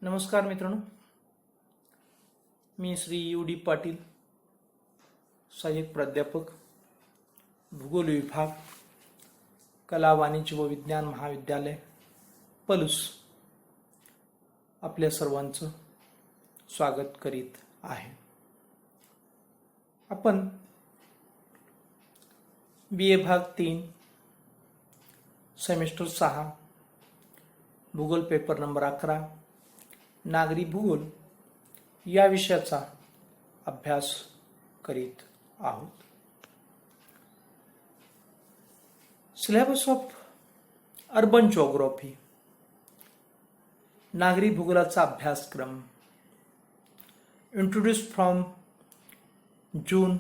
नमस्कार मित्रांनो, मी श्री U.D. पाटील, सहाय्यक प्राध्यापक, भूगोल विभाग, कला वाणिज्य व विज्ञान महाविद्यालय, पलूस, आपल्या सर्वांचं स्वागत करीत आहे. आपण BA भाग 3 सेमिस्टर 6 भूगोल पेपर नंबर 11 नागरी भूगोल या विषयाचा अभ्यास करीत आहोत. सिलेबस ऑफ अर्बन जिओग्राफी नागरी भूगोलाचा अभ्यासक्रम इंट्रोड्यूस फ्रॉम जून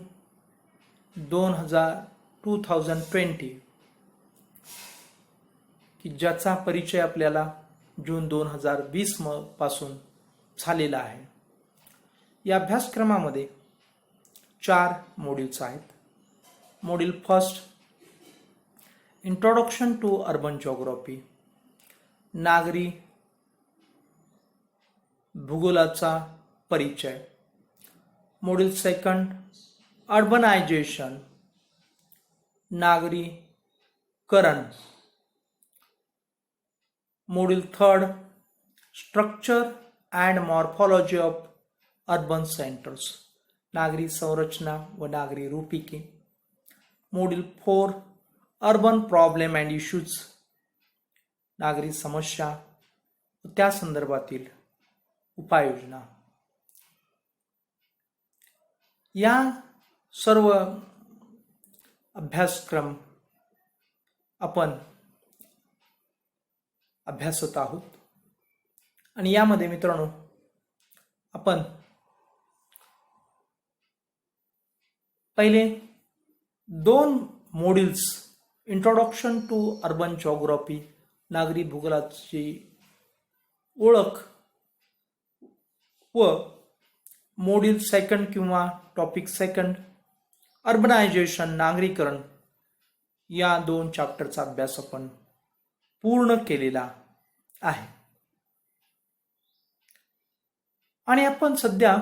2020 की ज्याचा परिचय आपल्याला जून 2020 पासून झालेला आहे. या अभ्यासक्रमामध्ये 4 मॉड्यूल्स आहेत. Module first introduction to urban geography, नागरी भूगोलाचा परिचय. मॉड्यूल सेकंड अर्बनायझेशन, नागरीकरण. Module third structure and morphology of urban centres, नागरी संरचना व नागरी रूपिके. Module 4 urban problem and issues, नागरी समस्या व त्या संदर्भातील उपाययोजना. या सर्व अभ्यासक्रम आपण अभ्यासत आहोत आणि यामध्ये मित्रांनो आपण पहिले 2 modules introduction to urban geography, नागरी भूगोलाची ओळख, व मॉड्यूल सेकंड किंवा टॉपिक सेकंड अर्बनायझेशन, नागरीकरण, या 2 चॅप्टरचा अभ्यास आपण पूर्ण केलेला आहे. आणि आपण सध्या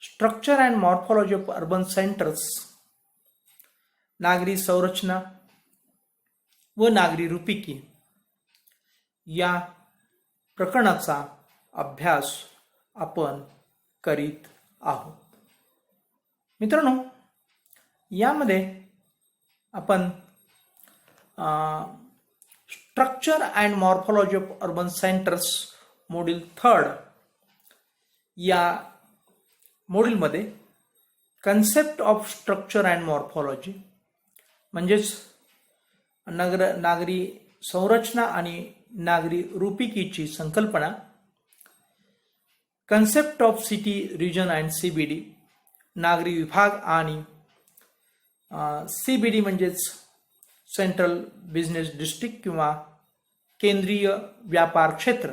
structure and morphology of urban centres, नागरी संरचना व नागरी रूपिकी या प्रकरणाचा अभ्यास आपण करीत आहोत. मित्रांनो, यामध्ये आपण structure and morphology of urban centres module third या मॉड्यूलमध्ये concept of structure and morphology म्हणजेच नागरी संरचना आणि नागरी रूपिकीची संकल्पना, concept of city region and CBD, नागरी विभाग आणि CBD म्हणजेच सेंट्रल बिझनेस डिस्ट्रिक्ट किंवा केंद्रीय व्यापार क्षेत्र.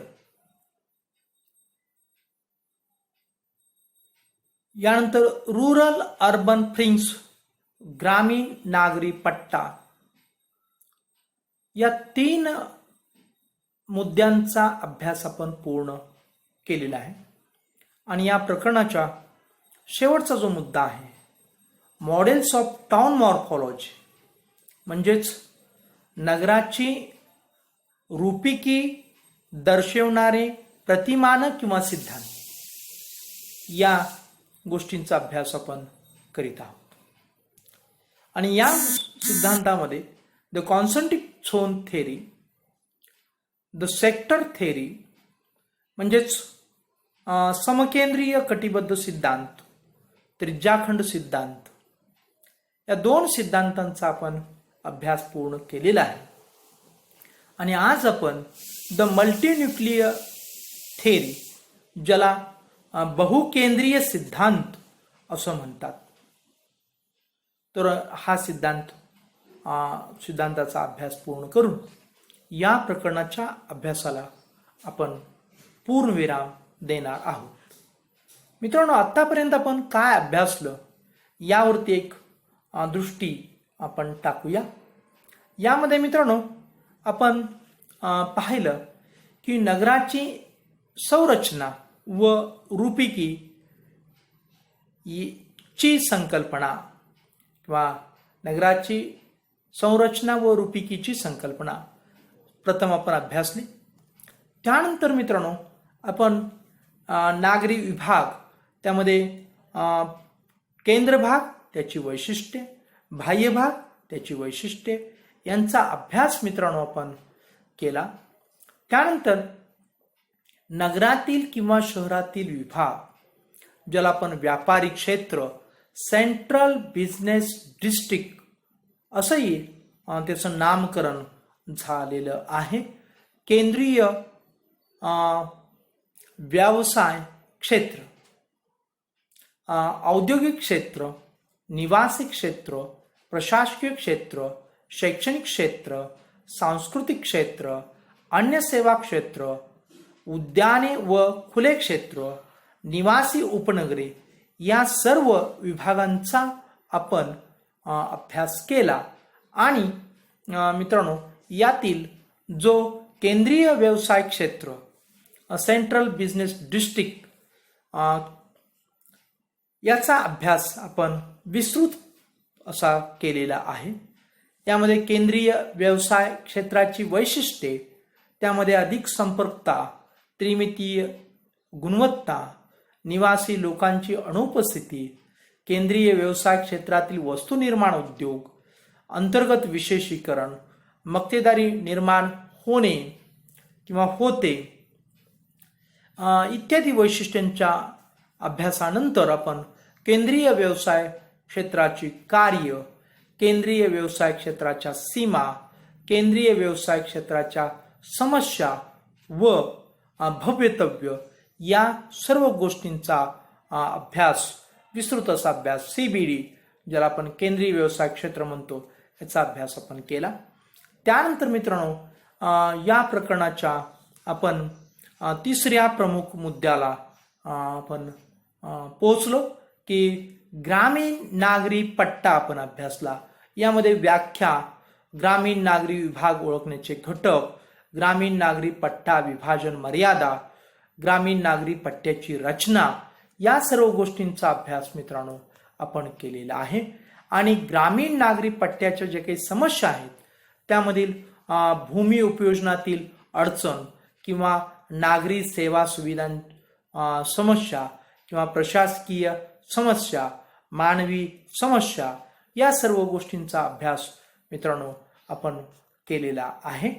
यानंतर रूरल अर्बन फ्रिंग्स, ग्रामीण नागरी पट्टा, या 3 मुद्द्यांचा अभ्यास आपण पूर्ण केलेला आहे. आणि या प्रकरणाचा शेवटचा जो मुद्दा आहे मॉडेल्स ऑफ टाउन मॉर्फोलॉजी, म्हणजेच नगराची रूपिकी दर्शवणारे प्रतिमान किंवा सिद्धांत, या गोष्टींचा अभ्यास आपण करीत आहोत. आणि या सिद्धांतामध्ये the concentric zone theory, the sector theory म्हणजेच समकेंद्रीय कटिबद्ध सिद्धांत, त्रिज्याखंड सिद्धांत, या 2 सिद्धांतांचा आपण अभ्यास पूर्ण केलेला आहे. आणि आज आपण द मल्टीन्यूक्लियर थेअरी, ज्याला बहुकेंद्रीय सिद्धांत असं म्हणतात, तर हा सिद्धांताचा अभ्यास पूर्ण करून या प्रकरणाच्या अभ्यासाला आपण पूर्णविराम देणार आहोत. मित्रांनो, आतापर्यंत आपण काय अभ्यासलं यावरती एक दृष्टी आपण टाकूया. यामध्ये मित्रांनो आपण पाहिलं की नगराची संरचना व रूपिकी ची संकल्पना किंवा नगराची संरचना व रूपिकीची संकल्पना प्रथम आपण अभ्यासली. त्यानंतर मित्रांनो आपण नागरी विभाग, त्यामध्ये केंद्र भाग, त्याची वैशिष्ट्ये, बाह्य भाग, त्याची वैशिष्ट्ये यांचा अभ्यास मित्रांनो आपण केला. त्यानंतर नगरातील किंवा शहरातील विभाग, ज्याला आपण व्यापारी क्षेत्र, सेंट्रल बिझनेस डिस्ट्रिक्ट असंही त्याचं नामकरण झालेलं आहे. केंद्रीय व्यवसाय क्षेत्र, औद्योगिक क्षेत्र, निवासी क्षेत्र, प्रशासकीय क्षेत्र, शैक्षणिक क्षेत्र, सांस्कृतिक क्षेत्र, अन्य सेवा क्षेत्र, उद्याने व खुले क्षेत्र, निवासी उपनगरे या सर्व विभागांचा आपण अभ्यास केला. आणि मित्रांनो यातील जो केंद्रीय व्यवसाय क्षेत्र, सेंट्रल बिझनेस डिस्ट्रिक्ट, याचा अभ्यास आपण विस्तृत असा केलेला आहे. यामध्ये केंद्रीय व्यवसाय क्षेत्राची वैशिष्ट्ये, त्यामध्ये अधिक संपर्कता, त्रिमितीय गुणवत्ता, निवासी लोकांची अनुपस्थिती, केंद्रीय व्यवसाय क्षेत्रातील वस्तुनिर्माण उद्योग, अंतर्गत विशेषीकरण, मक्तेदारी निर्माण होणे किंवा होते इत्यादी वैशिष्ट्यांच्या अभ्यासानंतर आपण केंद्रीय व्यवसाय क्षेत्राची कार्य, केंद्रीय व्यवसाय क्षेत्राच्या सीमा, केंद्रीय व्यवसाय क्षेत्राच्या समस्या व भवितव्य या सर्व गोष्टींचा अभ्यास, विस्तृत असा अभ्यास, CBD ज्याला आपण केंद्रीय व्यवसाय क्षेत्र म्हणतो, याचा अभ्यास आपण केला. त्यानंतर मित्रांनो या प्रकरणाच्या आपण तिसऱ्या प्रमुख मुद्द्याला आपण पोहोचलो की ग्रामीण नागरी पट्टा आपण अभ्यासला. यामध्ये व्याख्या, ग्रामीण नागरी विभाग ओळखण्याचे घटक, ग्रामीण नागरी पट्टा विभाजन मर्यादा, ग्रामीण नागरी पट्ट्याची रचना या सर्व गोष्टींचा अभ्यास मित्रांनो आपण केलेला आहे. आणि ग्रामीण नागरी पट्ट्याच्या जे काही समस्या आहेत त्यामधील भूमी उपयोजनातील अडचण किंवा नागरी सेवा सुविधां समस्या किंवा प्रशासकीय समस्या, मानवी समस्या या सर्व गोष्टींचा अभ्यास मित्रांनो आपण केलेला आहे.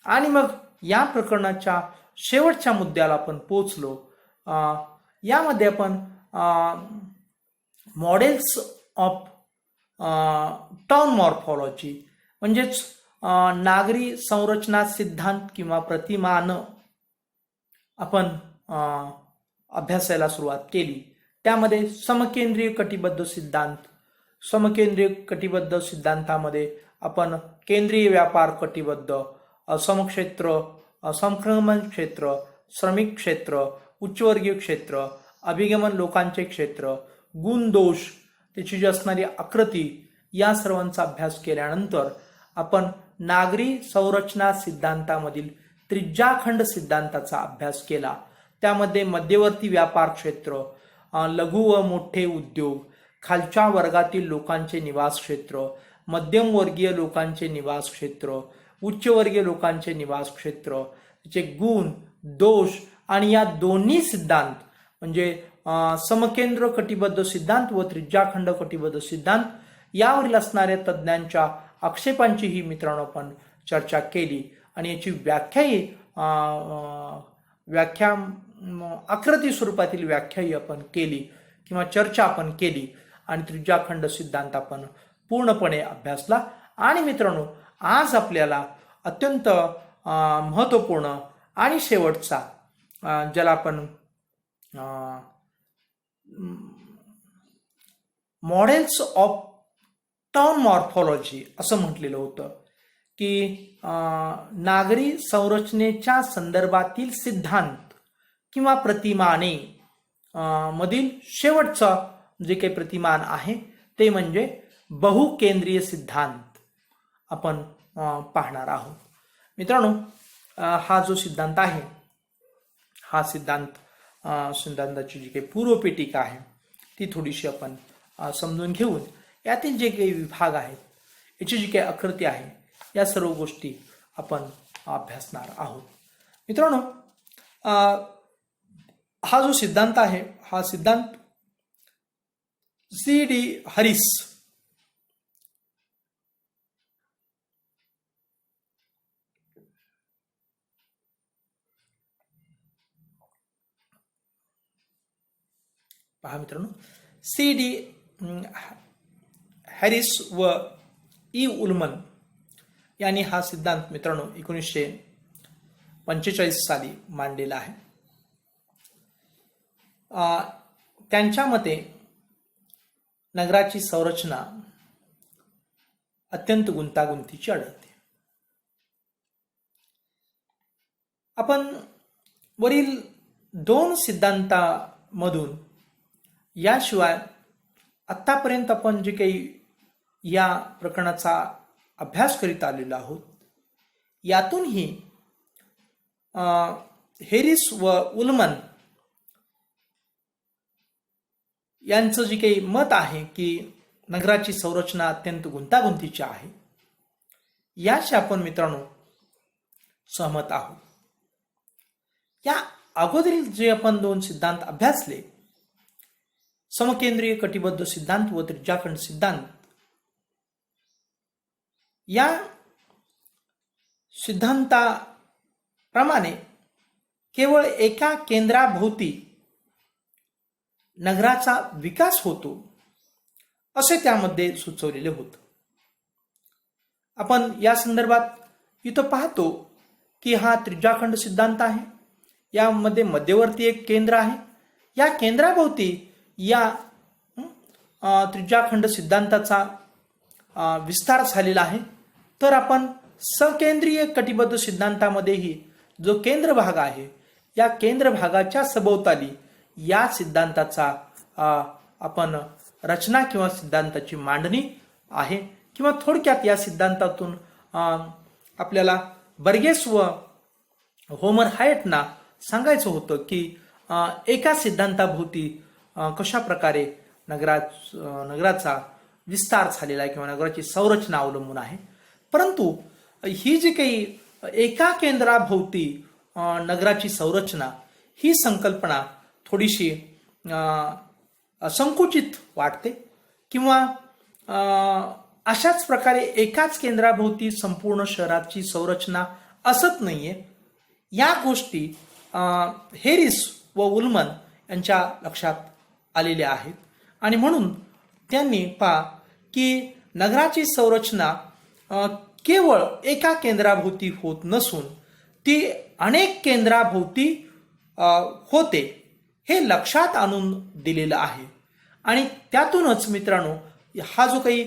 आणि मग या प्रकरणाच्या शेवटच्या मुद्द्याला आपण पोहोचलो. यामध्ये आपण मॉडेल्स ऑफ टाउन मॉर्फॉलॉजी म्हणजेच नागरी संरचना सिद्धांत किंवा प्रतिमान आपण अभ्यासायला सुरुवात केली. त्यामध्ये समकेंद्रीय कटिबद्ध सिद्धांत, समकेंद्रीय कटिबद्ध सिद्धांतामध्ये आपण केंद्रीय व्यापार कटिबद्ध, समक्षेत्र, संक्रमण क्षेत्र, श्रमिक क्षेत्र, उच्चवर्गीय क्षेत्र, अभिगमन लोकांचे क्षेत्र, गुण दोष, त्याची जी असणारी आकृती या सर्वांचा अभ्यास केल्यानंतर आपण नागरी संरचना सिद्धांतामधील त्रिज्याखंड सिद्धांताचा अभ्यास केला. त्यामध्ये मध्यवर्ती व्यापार क्षेत्र, लघु व मोठे उद्योग, खालच्या वर्गातील लोकांचे निवास क्षेत्र, मध्यमवर्गीय लोकांचे निवास क्षेत्र, उच्चवर्गीय लोकांचे निवास क्षेत्र, त्याचे गुण दोष आणि या दोन्ही सिद्धांत म्हणजे समकेंद्र कटिबद्ध सिद्धांत व त्रिज्याखंड कटिबद्ध सिद्धांत यावरील असणाऱ्या तज्ज्ञांच्या आक्षेपांची ही मित्रांनो आपण चर्चा केली. आणि याची व्याख्या आकृती स्वरूपातील व्याख्याही आपण केली किंवा चर्चा आपण केली आणि त्रिज्याखंड सिद्धांत आपण पूर्णपणे अभ्यासला. आणि मित्रांनो आज आपल्याला अत्यंत महत्त्वपूर्ण आणि शेवटचा ज्याला आपण मॉडेल्स ऑफ टाउन मॉर्फॉलॉजी असं म्हटलेलं होतं की नागरी संरचनेच्या संदर्भातील सिद्धांत किंवा प्रतिमाने मधील शेवटचं जे काही प्रतिमान आहे ते म्हणजे बहुकेंद्रीय सिद्धांत आपण पाहणार आहोत. मित्रांनो हा जो सिद्धांत आहे हा सिद्धांताची जी काही पूर्वपेटिका आहे ती थोडीशी आपण समजून घेऊन यातील जे काही विभाग आहेत, याची जी काही आकृती आहे, या सर्व गोष्टी आपण अभ्यासणार आहोत. मित्रांनो, हा जो सिद्धांत आहे, हा सिद्धांत C.D. हॅरिस पहा मित्रांनो, C.D. हॅरिस व E. उल्मन यांनी हा सिद्धांत मित्रांनो 1945 साली मांडलेला आहे. त्यांच्या मते नगराची संरचना अत्यंत गुंतागुंतीची आढळते. आपण वरील 2 सिद्धांतामधून याशिवाय आत्तापर्यंत आपण जे काही या प्रकरणाचा अभ्यास करीत आलेलो आहोत, यातूनही हॅरिस व उल्मन यांचं जे काही मत आहे की नगराची संरचना अत्यंत गुंतागुंतीची आहे, याशी आपण मित्रांनो सहमत आहोत. या अगोदरील जे आपण 2 सिद्धांत अभ्यासले, समकेंद्रीय कटिबद्ध सिद्धांत व त्रिज्याखंड सिद्धांत, या सिद्धांताप्रमाणे केवळ एका केंद्राभोवती नगराचा विकास होतो असे त्यामध्ये सुचवलेले होते. आपण या संदर्भात इथं पाहतो की हा त्रिज्याखंड सिद्धांत आहे. यामध्ये मध्यवर्ती एक केंद्र आहे. या केंद्राभोवती या त्रिज्याखंड सिद्धांताचा विस्तार झालेला आहे. तर आपण सकेंद्रीय कटिबद्ध सिद्धांतामध्येही जो केंद्र भाग आहे, या केंद्र भागाच्या सभोवताली या सिद्धांताचा आपण रचना किंवा सिद्धांताची मांडणी आहे. किंवा थोडक्यात या सिद्धांतातून आपल्याला बर्गेस व होमर हायटना सांगायचं होतं की एका सिद्धांताभोवती कशा प्रकारे नगराचा विस्तार झालेला आहे किंवा नगराची संरचना अवलंबून आहे. परंतु ही जी काही एका केंद्राभोवती नगराची संरचना, ही संकल्पना थोडीशी संकुचित वाटते किंवा अशाच प्रकारे एकाच केंद्राभोवती संपूर्ण शहराची संरचना असत नाहीये. या गोष्टी हॅरिस व उल्मन यांच्या लक्षात आलेल्या आहेत आणि म्हणून त्यांनी पहा की नगराची संरचना केवळ एका केंद्राभोवती होत नसून ती अनेक केंद्राभोवती होते, हे लक्षात आणून दिलेलं आहे. आणि त्यातूनच मित्रांनो हा जो काही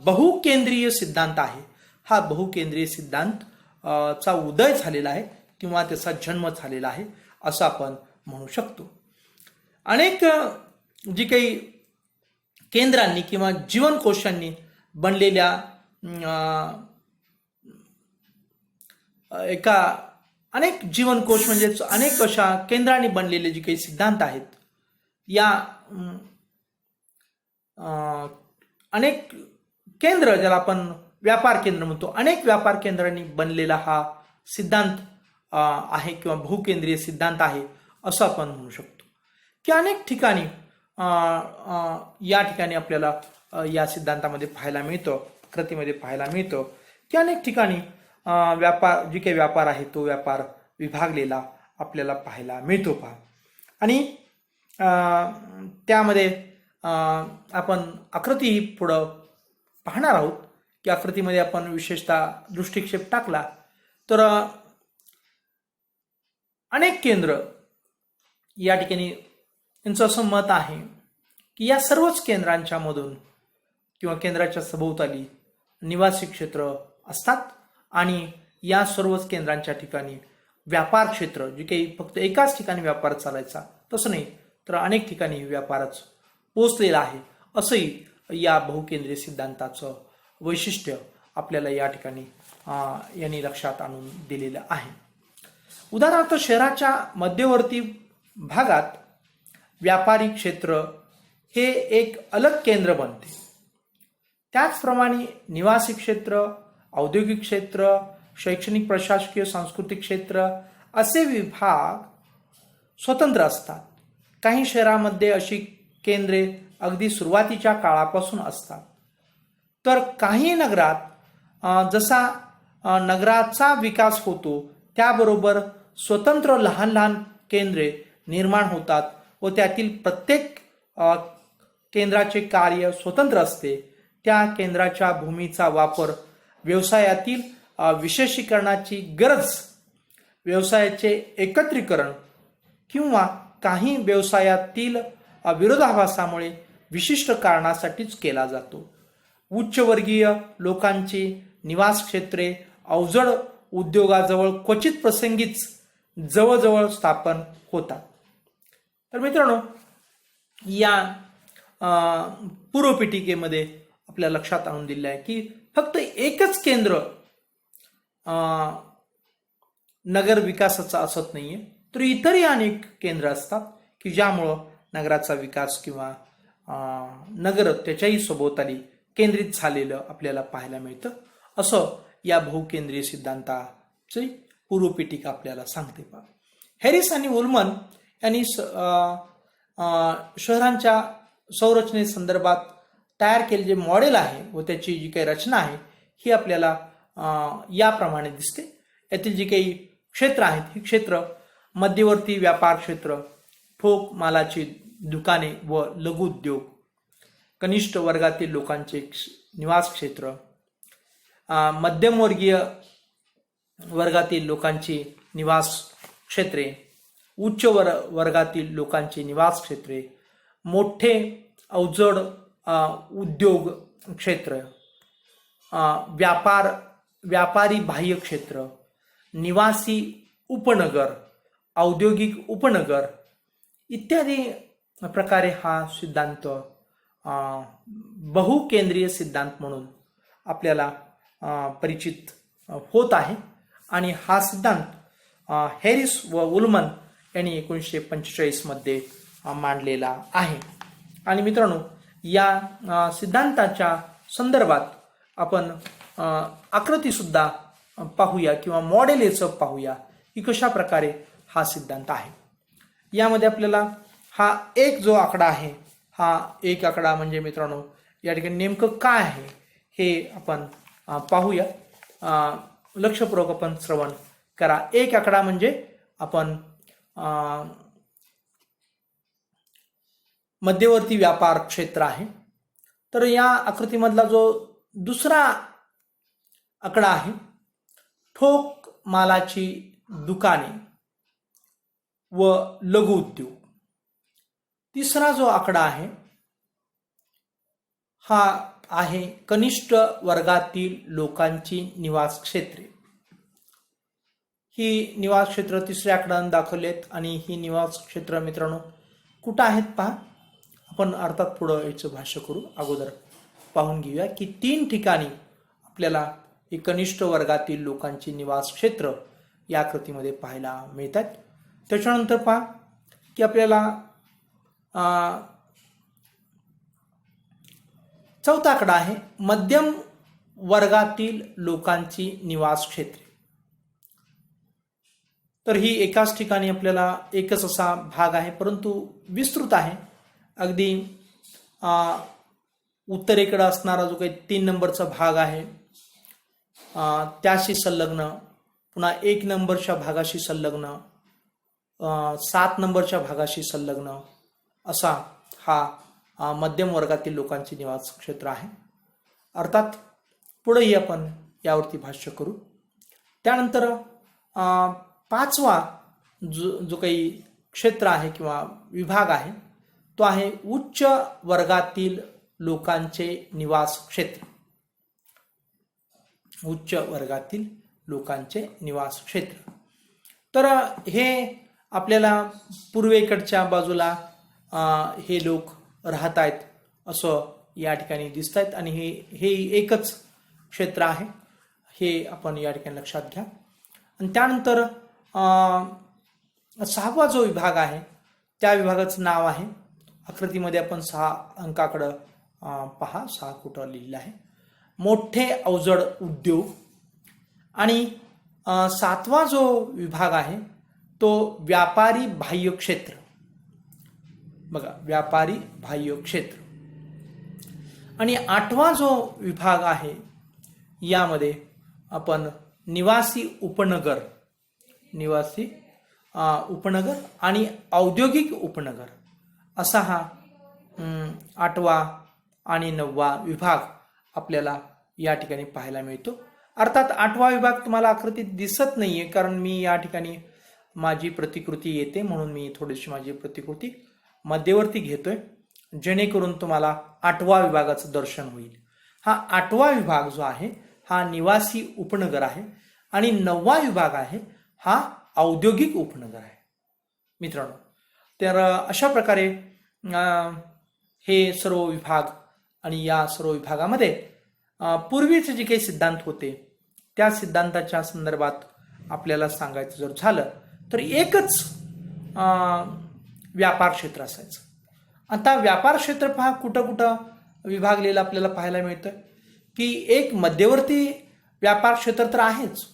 बहुकेंद्रीय सिद्धांत आहे, हा बहुकेंद्रीय सिद्धांत चा उदय झालेला आहे किंवा त्याचा जन्म झालेला आहे असं आपण म्हणू शकतो. अनेक जी काही केंद्रांनी किंवा जीवनकोशांनी बनलेल्या अनेक जीवनकोश म्हणजे अनेक अशा केंद्रांनी बनलेले जे काही सिद्धांत आहेत, या अनेक केंद्र, ज्याला आपण व्यापार केंद्र म्हणतो, अनेक व्यापार केंद्रांनी बनलेला हा सिद्धांत आहे किंवा बहुकेंद्रीय सिद्धांत आहे असं आपण म्हणू शकतो. की अनेक ठिकाणी या ठिकाणी आपल्याला या सिद्धांतामध्ये पाहायला मिळतं, कृतीमध्ये पाहायला मिळतं की अनेक ठिकाणी व्यापार, जी काही व्यापार आहे तो व्यापार विभागलेला आपल्याला पाहायला मिळतो पहा. आणि त्यामध्ये आपण आकृती पुढं पाहणार आहोत की आकृतीमध्ये आपण विशेषतः दृष्टिक्षेप टाकला तर अनेक केंद्र या ठिकाणी, यांचं असं मत आहे की या सर्वच केंद्रांच्या मधून किंवा केंद्राच्या सभोवताली निवासी क्षेत्र असतात आणि या सर्वच केंद्रांच्या ठिकाणी व्यापार क्षेत्र, जे काही फक्त एकाच ठिकाणी व्यापार चालायचा तसं नाही, तर अनेक ठिकाणी व्यापारच पोचलेला आहे, असंही या बहुकेंद्रीय सिद्धांताचं वैशिष्ट्य आपल्याला या ठिकाणी यांनी लक्षात आणून दिलेलं आहे. उदाहरणार्थ शहराच्या मध्यवर्ती भागात व्यापारी क्षेत्र हे एक अलग केंद्र बनते. त्याचप्रमाणे निवासी क्षेत्र, औद्योगिक क्षेत्र, शैक्षणिक, प्रशासकीय, सांस्कृतिक क्षेत्र असे विभाग स्वतंत्र असतात. काही शहरामध्ये अशी केंद्रे अगदी सुरुवातीच्या काळापासून असतात, तर काही नगरात जसा नगराचा विकास होतो त्याबरोबर स्वतंत्र लहान लहान केंद्रे निर्माण होतात व त्यातील प्रत्येक केंद्राचे कार्य स्वतंत्र असते. त्या केंद्राच्या भूमीचा वापर व्यवसायातील विशेषीकरणाची गरज, व्यवसायाचे एकत्रीकरण किंवा काही व्यवसायातील विरोधाभासामुळे विशिष्ट कारणासाठीच केला जातो. उच्चवर्गीय लोकांची निवास क्षेत्रे अवजड उद्योगाजवळ क्वचित प्रसंगीच जवळजवळ स्थापन होतात. तर मित्रांनो, या पूर्वपीठिकेमध्ये आपल्या लक्षात आणून दिले आहे की फक्त एकच केंद्र नगर विकासाचा असत नाहीये, तर इतरही अनेक केंद्र असतात की ज्यामुळं नगराचा विकास किंवा नगर त्याच्याही सभोवताली केंद्रित झालेलं आपल्याला पाहायला मिळतं. असं या बहुकेंद्रीय सिद्धांताची पूर्वपीठिका आपल्याला सांगते. हॅरिस आणि उल्मन यांनी शहरांच्या संरचनेसंदर्भात तयार केले जे मॉडेल आहे व त्याची जी काही रचना आहे ही आपल्याला याप्रमाणे दिसते. यातील जी काही क्षेत्र आहेत ही क्षेत्र मध्यवर्ती व्यापार क्षेत्र, ठोक मालाची दुकाने व लघु उद्योग, कनिष्ठ वर्गातील लोकांचे निवास क्षेत्र, मध्यमवर्गीय वर्गातील लोकांची निवास क्षेत्रे, उच्च वर्गातील लोकांची निवास क्षेत्रे, मोठे अवजड उद्योग क्षेत्र, व्यापारी बाह्य क्षेत्र, निवासी उपनगर, औद्योगिक उपनगर इत्यादी प्रकारे हा सिद्धांत बहुकेंद्रीय सिद्धांत म्हणून आपल्याला परिचित होत आहे. आणि हा सिद्धांत हॅरिस व उल्मन यांनी 1945 मध्ये मांडलेला आहे. आणि मित्रांनो, या सिद्धांताच्या संदर्भात आपण आकृती सुद्धा पाहूया किंवा मॉडेल याचं पाहूया की कशा प्रकारे हा सिद्धांत आहे. यामध्ये आपल्याला हा एक जो आकडा आहे, हा एक आकडा म्हणजे मित्रांनो या ठिकाणी नेमकं काय आहे हे आपण पाहूया. लक्षपूर्वक आपण श्रवण करा. एक आकडा म्हणजे आपण मध्यवर्ती व्यापार क्षेत्र आहे. तर या आकृतीमधला जो दुसरा आकडा आहे, ठोक मालाची दुकाने व लघु उद्योग. तिसरा जो आकडा आहे हा आहे कनिष्ठ वर्गातील लोकांची निवास क्षेत्रे. ही निवास क्षेत्र तिसऱ्या आकड्याने दाखवलेत आणि ही निवास क्षेत्र मित्रांनो कुठं आहेत पहा. आपण अर्थात पुढं याचं भाष्य करू, अगोदर पाहून घेऊया की 3 ठिकाणी आपल्याला ही कनिष्ठ वर्गातील लोकांची निवास क्षेत्र या आकृतीमध्ये पाहायला मिळतात. त्याच्यानंतर पहा की आपल्याला चौथा आकडा आहे मध्यम वर्गातील लोकांची निवास क्षेत्रे. तर ही एकाच ठिकाणी आपल्याला एकच असा भाग आहे, परंतु विस्तृत आहे. अगदी उत्तरेकडे असणारा जो काही 3 नंबरचा भाग आहे त्याशी संलग्न, पुन्हा 1 नंबरच्या भागाशी संलग्न, 7 नंबरच्या भागाशी संलग्न असा हा मध्यम वर्गातील लोकांचे निवास क्षेत्र आहे. अर्थात पुढेही आपण यावरती भाष्य करू. त्यानंतर 5वा जो काही क्षेत्र आहे किंवा विभाग आहे तो आहे उच्च वर्गातील लोकांचे निवास क्षेत्र. उच्च वर्गातील लोकांचे निवास क्षेत्र. तर हे आपल्याला पूर्वेकडच्या बाजूला हे लोक राहत आहेत असं या ठिकाणी दिसत आहेत आणि हे एकच क्षेत्र आहे हे आपण या ठिकाणी लक्षात घ्या. आणि त्यानंतर 6वा जो विभाग आहे त्या विभागाचं नाव आहे, आकृतीमध्ये आपण 6 अंकाकडं पहा, 6 कुठं लिहिलं आहे, मोठे अवजड उद्योग. आणि 7वा जो विभाग आहे तो व्यापारी बाह्य क्षेत्र. बघा, व्यापारी बाह्य क्षेत्र. आणि 8वा जो विभाग आहे यामध्ये आपण निवासी उपनगर आणि औद्योगिक उपनगर असा हा 8वा आणि 9वा विभाग आपल्याला या ठिकाणी पाहायला मिळतो. अर्थात 8वा विभाग तुम्हाला आकृतीत दिसत नाहीये, कारण मी या ठिकाणी माझी प्रतिकृती येते म्हणून मी थोडीशी माझी प्रतिकृती मध्यवर्ती घेतोय, जेणेकरून तुम्हाला 8वा विभागाचं दर्शन होईल. हा 8वा विभाग जो आहे हा निवासी उपनगर आहे आणि 9वा विभाग आहे हा औद्योगिक उपनगर आहे मित्रांनो. तर अशा प्रकारे हे सर्व विभाग आणि या सर्व विभागामध्ये पूर्वीचे जे काही सिद्धांत होते त्या सिद्धांताच्या संदर्भात आपल्याला सांगायचं जर झालं तर एकच व्यापार क्षेत्र असायचं. आता व्यापार क्षेत्र पहा कुठं कुठं विभागलेलं आपल्याला पाहायला मिळतं की एक मध्यवर्ती व्यापार क्षेत्र तर आहेच,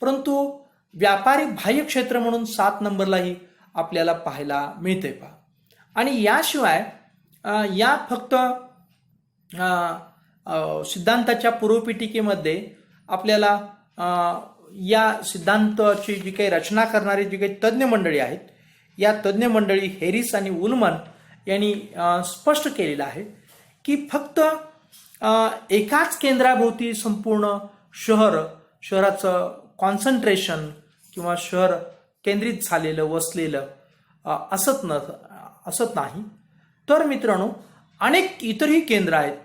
परंतु व्यापारी बाह्य क्षेत्र म्हणून 7 नंबरलाही आपल्याला पाहायला मिळते पहा. आणि याशिवाय या फक्त सिद्धांताच्या पूर्वपीठिकेमध्ये आपल्याला या सिद्धांताची जी काही रचना करणारी जी काही तज्ज्ञ मंडळी आहेत, या तज्ज्ञ मंडळी हेरिस आणि उलमन यांनी स्पष्ट केलेलं आहे की फक्त एकाच केंद्राभोवती संपूर्ण शहराचं कॉन्सन्ट्रेशन किंवा शहर केंद्रित झालेलं वसलेलं असत नाही, तर मित्रांनो अनेक इतरही केंद्र आहेत.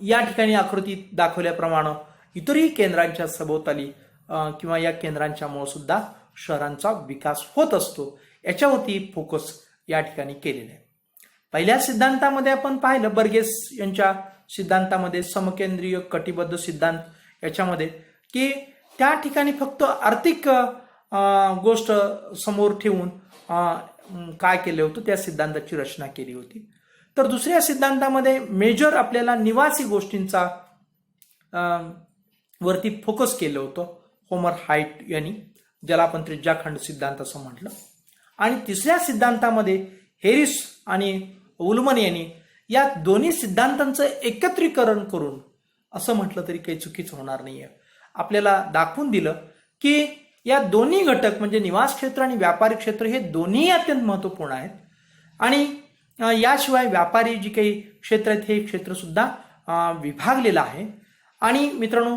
या ठिकाणी आकृतीत दाखवल्याप्रमाणे इतरही केंद्रांच्या सभोवताली किंवा या केंद्रांच्यामुळे सुद्धा शहरांचा विकास होत असतो, याच्यावरती फोकस या ठिकाणी केलेला आहे. पहिल्या सिद्धांतामध्ये आपण पाहिलं बर्गेस यांच्या सिद्धांतामध्ये समकेंद्रीय कटिबद्ध सिद्धांत याच्यामध्ये की त्या ठिकाणी फक्त आर्थिक गोष्ट समोर ठेवून काय केलं होतं, त्या सिद्धांताची रचना केली होती. तर दुसऱ्या सिद्धांतामध्ये मेजर आपल्याला निवासी गोष्टींचा वरती फोकस केलं होतं होमर हाईट यांनी, ज्याला आपण त्रिज्याखंड सिद्धांत असं म्हटलं. आणि तिसऱ्या सिद्धांतामध्ये हेरिस आणि उलमन यांनी या दोन्ही सिद्धांतांचं एकत्रीकरण करून असं म्हटलं तरी काही चुकीचं होणार नाहीये, आपल्याला दाखवून दिलं की या दोन्ही घटक म्हणजे निवास क्षेत्र आणि व्यापारी क्षेत्र हे दोन्ही अत्यंत महत्त्वपूर्ण आहेत. आणि याशिवाय व्यापारी जी काही क्षेत्र आहेत हे क्षेत्र सुद्धा विभागलेलं आहे. आणि मित्रांनो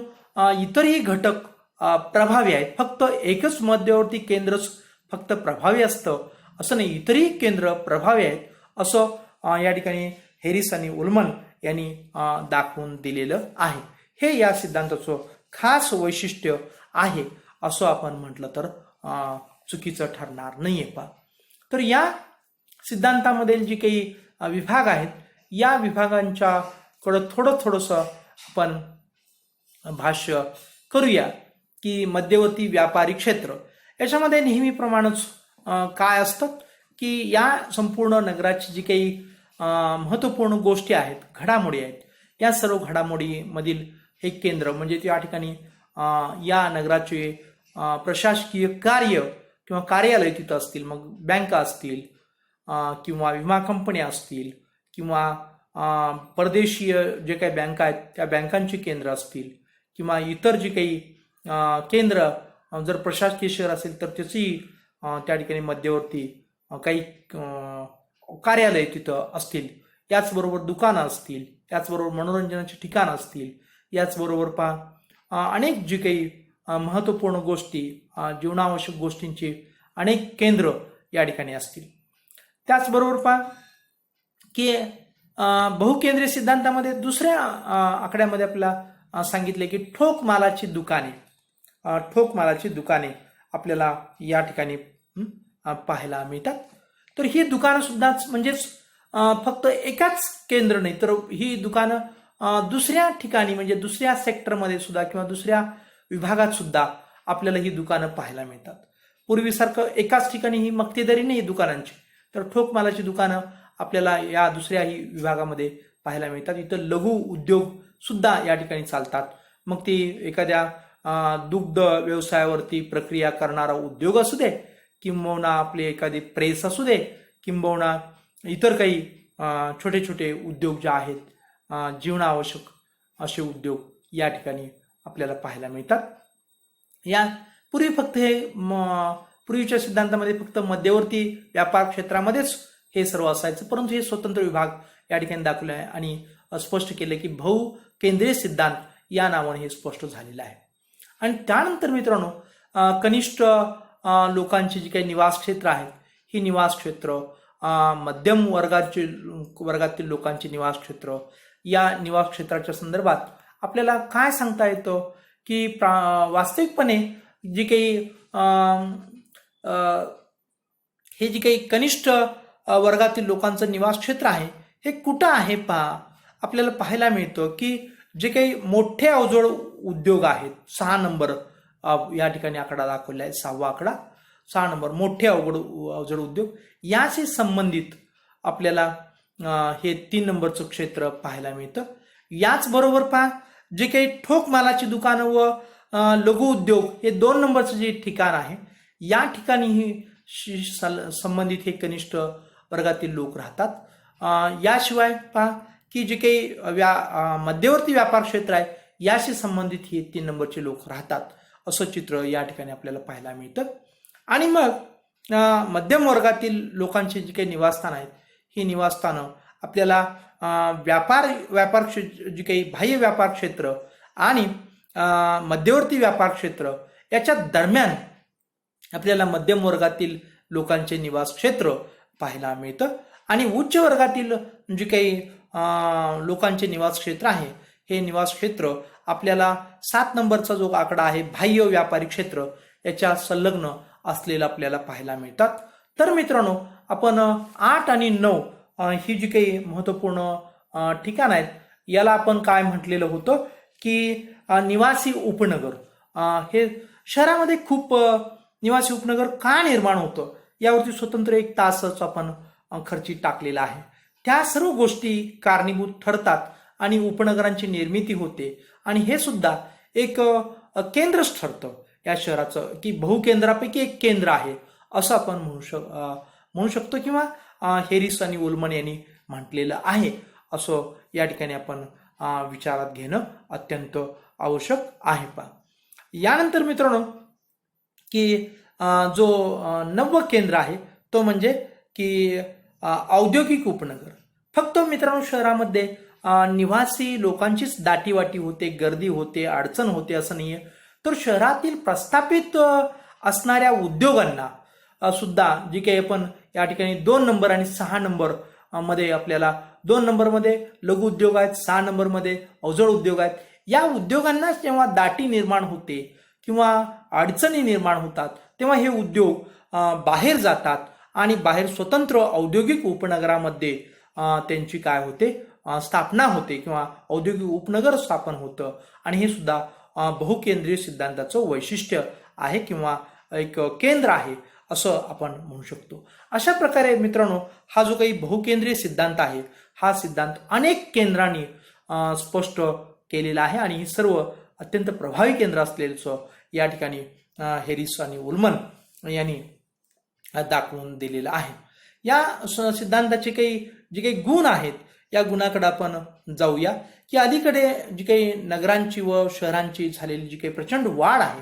इतरही घटक प्रभावी आहेत, फक्त एकच मध्यवर्ती केंद्रच फक्त प्रभावी असतं असं नाही, इतरही केंद्र प्रभावी आहेत असं या ठिकाणी हेरिस आणि उलमन यांनी दाखवून दिलेलं आहे. हे या सिद्धांताचं खास वैशिष्ट्य आहे असं आपण म्हटलं तर चुकीचं ठरणार नाहीये पा. तर या सिद्धांतामधील जी काही विभाग आहेत या विभागांच्याकडं थोडंसं आपण भाष्य करूया की मध्यवर्ती व्यापारी क्षेत्र याच्यामध्ये नेहमीप्रमाणेच काय असतं की या संपूर्ण नगराची जी काही महत्त्वपूर्ण गोष्टी आहेत, घडामोडी आहेत, या सर्व घडामोडीमधील हे केंद्र म्हणजे त्या ठिकाणी या नगराचे प्रशासकीय कार्य किंवा कार्यालय तिथं असतील, मग बँका असतील किंवा विमा कंपन्या असतील किंवा परदेशीय जे काही बँका आहेत त्या बँकांची केंद्र असतील किंवा इतर जी काही केंद्र जर प्रशासकीय शहर असेल तर त्याची त्या ठिकाणी मध्यवर्ती काही कार्यालय तिथं असतील, याचबरोबर दुकानं असतील, याचबरोबर मनोरंजनाची ठिकाणं असतील, याचबरोबर अनेक जी काही महत्त्वपूर्ण गोष्टी जीवनावश्यक गोष्टींची अनेक केंद्र या ठिकाणी असतील. त्याचबरोबर की बहुकेंद्रीय सिद्धांतामध्ये दुसऱ्या आकड्यामध्ये आपल्याला सांगितले की ठोक मालाची दुकाने आपल्याला या ठिकाणी पाहायला मिळतात. तर ही दुकानं सुद्धा म्हणजेच फक्त एकाच केंद्र नाही, तर ही दुकानं दुसऱ्या ठिकाणी म्हणजे दुसऱ्या सेक्टरमध्ये सुद्धा किंवा दुसऱ्या विभागात सुद्धा आपल्याला ही दुकानं पाहायला मिळतात. पूर्वीसारखं एकाच ठिकाणी ही मक्तेदारी नाही दुकानांची, तर ठोक मालाची दुकानं आपल्याला या दुसऱ्याही विभागामध्ये पाहायला मिळतात. इथं लघु उद्योग सुद्धा या ठिकाणी चालतात. मग ती एखाद्या दुग्ध व्यवसायावरती प्रक्रिया करणारा उद्योग असू दे, किंबहुना आपले एखादी प्रेस असू दे, किंबहुना इतर काही छोटे छोटे उद्योग जे आहेत, जीवनावश्यक असे उद्योग या ठिकाणी आपल्याला पाहायला मिळतात. या पूर्वी फक्त हे पूर्वीच्या सिद्धांतामध्ये फक्त मध्यवर्ती व्यापार क्षेत्रामध्येच हे सर्व असायचं, परंतु हे स्वतंत्र विभाग या ठिकाणी दाखवले आहे आणि स्पष्ट केले की बहुकेंद्रीय सिद्धांत या नावाने हे स्पष्ट झालेलं आहे. आणि त्यानंतर मित्रांनो, कनिष्ठ लोकांची जी काही निवास क्षेत्र आहेत, ही निवास क्षेत्र, मध्यम वर्गातील लोकांची निवास क्षेत्र, या निवास क्षेत्राच्या संदर्भात आपल्याला काय सांगता येतं की वास्तविकपणे जी काही हे जी काही कनिष्ठ वर्गातील लोकांचं निवास क्षेत्र आहे हे कुठं आहे आपल्याला पाहायला मिळतं की जे काही मोठे अवजड उद्योग आहेत, 6 नंबर या ठिकाणी आकडा दाखवला आहे, 6वा आकडा, 6 नंबर मोठे अवजड उद्योग, याशी संबंधित आपल्याला हे 3 नंबरचं क्षेत्र पाहायला मिळतं. याचबरोबर जे काही ठोक मालाची दुकानं व लघु उद्योग हे 2 नंबरचं जे ठिकाण आहे, या ठिकाणीही संबंधित हे कनिष्ठ वर्गातील लोक राहतात. याशिवाय की जे काही मध्यवर्ती व्यापार क्षेत्र आहे, याशी संबंधित हे 3 नंबरचे लोक राहतात, असं चित्र या ठिकाणी आपल्याला पाहायला मिळतं. आणि मग मध्यम वर्गातील लोकांची जी काही निवासस्थान आहेत, ही निवासस्थानं आपल्याला व्यापार जी काही बाह्य व्यापार क्षेत्र आणि मध्यवर्ती व्यापार क्षेत्र याच्या दरम्यान आपल्याला मध्यम वर्गातील लोकांचे निवास क्षेत्र पाहायला मिळतं. आणि उच्च वर्गातील जे काही लोकांचे निवास क्षेत्र आहे, हे निवास क्षेत्र आपल्याला 7 नंबरचा जो आकडा आहे, बाह्य व्यापारी क्षेत्र, याच्या संलग्न असलेलं आपल्याला पाहायला मिळतात. तर मित्रांनो, आपण 8 आणि 9 ही जी काही महत्वपूर्ण ठिकाण आहेत, याला आपण काय म्हटलेलं होतं की निवासी उपनगर. हे शहरामध्ये खूप निवासी उपनगर का निर्माण होतं यावरती स्वतंत्र एक तासच आपण खर्ची टाकलेला आहे. त्या सर्व गोष्टी कारणीभूत ठरतात आणि उपनगरांची निर्मिती होते. आणि हे सुद्धा एक केंद्रच ठरतं या शहराचं, की बहुकेंद्रापैकी एक केंद्र आहे असं आपण म्हणू शकतो, किंवा हेरिस आणि उल्मन यांनी म्हटलेलं आहे, असं या ठिकाणी आपण विचारात घेणं अत्यंत आवश्यक आहे. यानंतर मित्रांनो, की जो 9वं केंद्र आहे तो म्हणजे की औद्योगिक उपनगर. फक्त मित्रांनो, शहरामध्ये निवासी लोकांचीच दाटीवाटी होते, गर्दी होते, अडचण होते असं नाहीये, तर शहरातील प्रस्थापित असणाऱ्या उद्योगांना सुद्धा जी काही आपण या ठिकाणी 2 नंबर आणि 6 नंबर मध्ये आपल्याला 2 नंबरमध्ये लघु उद्योग आहेत, 6 नंबरमध्ये अवजड उद्योग आहेत. या उद्योगांना जेव्हा दाटी निर्माण होते किंवा अडचणी निर्माण होतात, तेव्हा हे उद्योग बाहेर जातात आणि बाहेर स्वतंत्र औद्योगिक उपनगरामध्ये त्यांची काय होते, स्थापना होते किंवा औद्योगिक उपनगर स्थापन होतं. आणि हे सुद्धा बहुकेंद्रीय सिद्धांताचं वैशिष्ट्य आहे किंवा एक केंद्र आहे असं आपण म्हणू शकतो. अशा प्रकारे मित्रांनो, हा जो काही बहुकेंद्रीय सिद्धांत आहे, हा सिद्धांत अनेक केंद्रांनी स्पष्ट केलेला आहे आणि ही सर्व अत्यंत प्रभावी केंद्र असलेलं या ठिकाणी हेरिस आणि उल्मन यांनी दाखवून दिलेलं आहे. या सिद्धांताचे जे काही गुण आहेत, या गुणाकडे आपण जाऊया. की अलीकडे जी काही नगरांची व शहरांची झालेली जी काही प्रचंड वाढ आहे,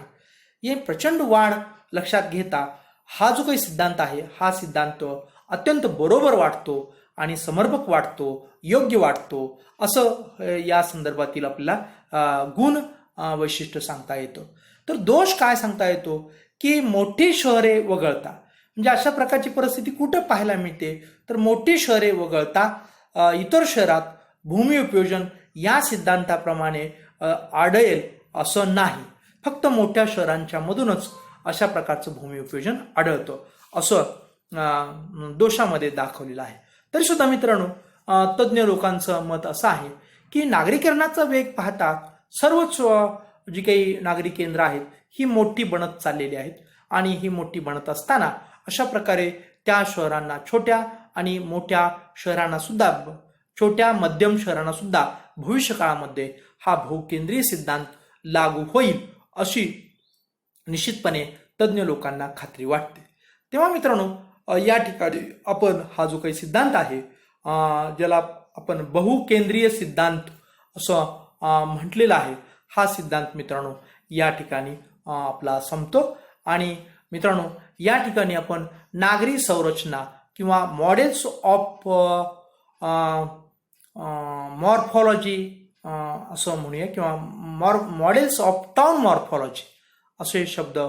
हे प्रचंड वाढ लक्षात घेता हा जो काही सिद्धांत आहे, हा सिद्धांत अत्यंत बरोबर वाटतो आणि समर्पक वाटतो, योग्य वाटतो, असं या संदर्भातील आपल्याला गुण वैशिष्ट्य सांगता येतं. तर दोष काय सांगता येतो की मोठी शहरे वगळता, म्हणजे अशा प्रकारची परिस्थिती कुठं पाहायला मिळते, तर मोठी शहरे वगळता इतर शहरात भूमी उपयोजन या सिद्धांताप्रमाणे आढळेल असं नाही. फक्त मोठ्या शहरांच्या मधूनच अशा प्रकारचं भूमी उपयोजन आढळतं असं दोषामध्ये दाखवलेलं आहे. तरी सुद्धा मित्रांनो, तज्ज्ञ लोकांचं मत असं आहे की नागरीकरणाचा वेग पाहता सर्वच जी काही नागरी केंद्र आहेत ही मोठी बनत चाललेली आहेत आणि ही मोठी बनत असताना अशा प्रकारे त्या शहरांना, छोट्या आणि मोठ्या शहरांना सुद्धा, छोट्या मध्यम शहरांना सुद्धा भविष्य काळामध्ये हा बहुकेंद्रीय सिद्धांत लागू होईल अशी निश्चितपणे तज्ज्ञ लोकांना खात्री वाटते. तेव्हा मित्रांनो, या ठिकाणी आपण हा जो काही सिद्धांत आहे, ज्याला आपण बहुकेंद्रीय सिद्धांत असं म्हटलेला आहे, हा सिद्धांत मित्रांनो या ठिकाणी आपला संपतो. आणि मित्रांनो, या ठिकाणी आपण नागरी संरचना किंवा मॉडेल्स ऑफ मॉर्फॉलॉजी असं म्हणूया, किंवा मॉडेल्स ऑफ टाउन मॉर्फॉलॉजी असे शब्द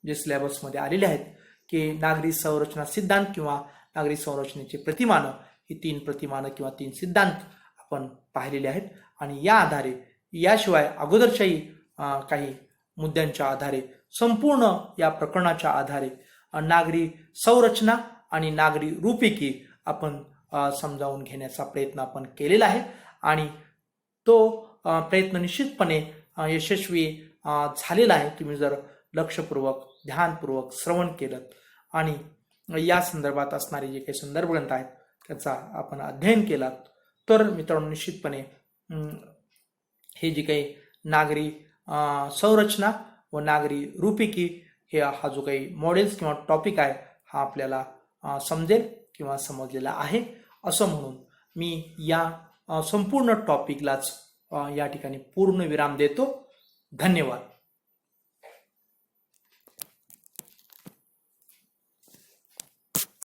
जे सिलेबसमध्ये आलेले आहेत, की नागरी संरचना सिद्धांत किंवा नागरी संरचनेचे प्रतिमानं, ही 3 प्रतिमानं किंवा 3 सिद्धांत आपण पाहिलेले आहेत. आणि या आधारे, याशिवाय अगोदरच्याही काही मुद्द्यांच्या आधारे, संपूर्ण या प्रकरणाच्या आधारे नागरी संरचना आणि नागरी रूपिकी आपण समजावून घेण्याचा प्रयत्न आपण केलेला आहे. आणि तो प्रयत्न निश्चितपणे यशस्वी झालेला आहे. तुम्ही जर लक्षपूर्वक, ध्यानपूर्वक श्रवण केलं आणि या संदर्भात असणारे जे काही संदर्भ ग्रंथ आहेत त्याचा आपण अध्ययन केला, तर मित्रांनो निश्चितपणे हे जे काही नागरी संरचना व नागरी रूपिकी हे हा जो काही मॉडेल्स किंवा टॉपिक आहे, हा आपल्याला समजेल किंवा समजलेला आहे असं म्हणून मी या संपूर्ण टॉपिकलाच या ठिकाणी पूर्ण विराम देतो. धन्यवाद.